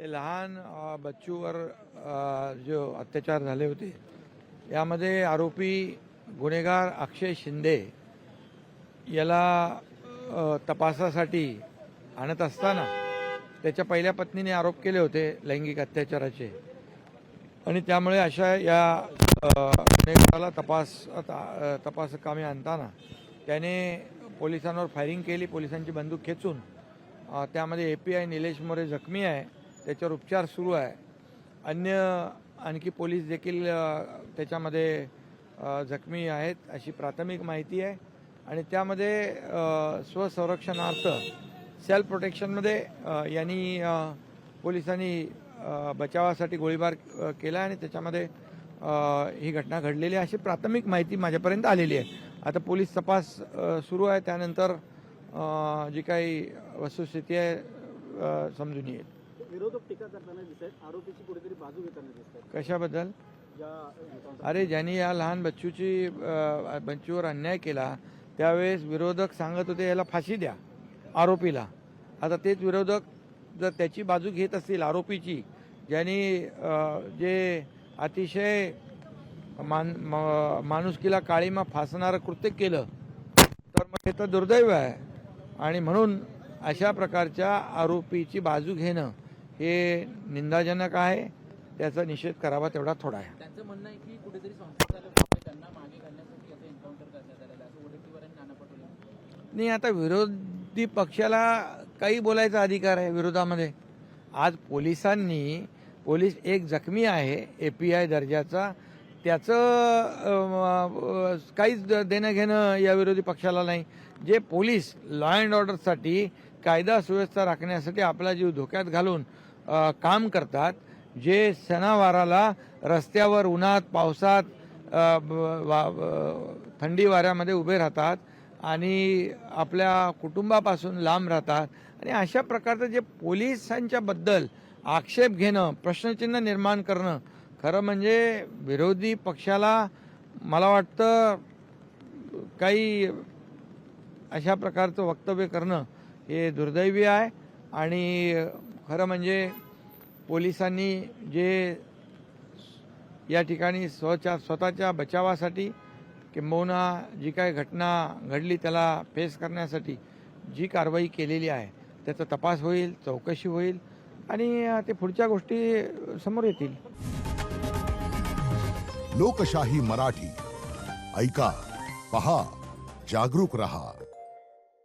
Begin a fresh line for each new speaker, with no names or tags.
ते लहान बच्चूवर जो अत्याचार झाले होते यामध्ये आरोपी गुन्हेगार अक्षय शिंदे याला तपासासाठी आणत असताना त्याच्या पहिल्या पत्नीने आरोप केले होते लैंगिक अत्याचाराचे आणि त्यामुळे अशा या गुन्हेगाराला तपासकामी आणताना त्याने पोलिसांवर फायरिंग केली. पोलिसांची बंदूक खेचून त्यामध्ये API निलेश मोरे जखमी आहे, त्याच्यावर उपचार सुरू आहे. आणखी पोलीस देखील त्याच्यामध्ये जखमी आहेत अशी प्राथमिक माहिती आहे आणि त्यामध्ये स्वसंरक्षणार्थ सेल्फ प्रोटेक्शनमध्ये यांनी पोलिसांनी बचावासाठी गोळीबार केला आणि त्याच्यामध्ये ही घटना घडलेली आहे अशी प्राथमिक माहिती माझ्यापर्यंत आलेली आहे. आता पोलीस तपास सुरू आहे, त्यानंतर जी काही वस्तुस्थिती आहे समजून येईल.
विरोधक टीका करताना दिसत आरोपीची कुठेतरी बाजू घेताना दिसतात.
कशाबद्दल? अरे ज्यांनी या लहान बच्चूवर अन्याय केला त्यावेळेस विरोधक सांगत होते याला फाशी द्या आरोपीला. आता तेच विरोधक जर त्याची बाजू घेत असतील आरोपीची, ज्यांनी जे अतिशय माणुसकीला काळीमा फासणारं कृत्य केलं, तर मग हे तर दुर्दैव आहे. आणि म्हणून अशा प्रकारच्या आरोपीची बाजू घेणं हे निंदाजनक आहे. त्याचा निषेध करावा तेवढा थोडा आहे.
त्यांचं म्हणणं आहे की कुठेतरी संस्था त्यांना मागे घालण्यासाठी असं एन्काउंटर करण्यात आलेलं असं वडेट्टीवार आणि नाना पटोले.
नाही, आता विरोधी पक्षाला काही बोलायचा अधिकार आहे विरोधामध्ये. आज पोलीस एक जखमी आहे API दर्जाचा, त्याचं काहीच देणं घेणं या विरोधी पक्षाला नाही. जे पोलीस लॉ अँड ऑर्डरसाठी कायदा सुव्यवस्था राखण्यासाठी आपला जीव धोक्यात घालून काम करतात, जे सणावाराला रस्त्यावर उन्हात पावसात थंडी वाऱ्यामध्ये उभे राहतात आणि आपल्या कुटुंबापासून लांब राहतात, आणि अशा प्रकारचं जे पोलिसांच्या बद्दल आक्षेप घेणं, प्रश्नचिन्ह निर्माण करणं, खरं म्हणजे विरोधी पक्षाला मला वाटतं काही अशा प्रकारचं वक्तव्य करणं हे दुर्दैवी आहे. आणि खरं म्हणजे पोलिसांनी जे या ठिकाणी स्वतःच्या बचावासाठी किंबहुना जी काही घटना घडली त्याला फेस करण्यासाठी जी कारवाई केलेली आहे त्याचा तपास होईल, चौकशी होईल आणि ते पुढच्या गोष्टी समोर येतील.
लोकशाही मराठी ऐका, पहा, जागरूक रहा.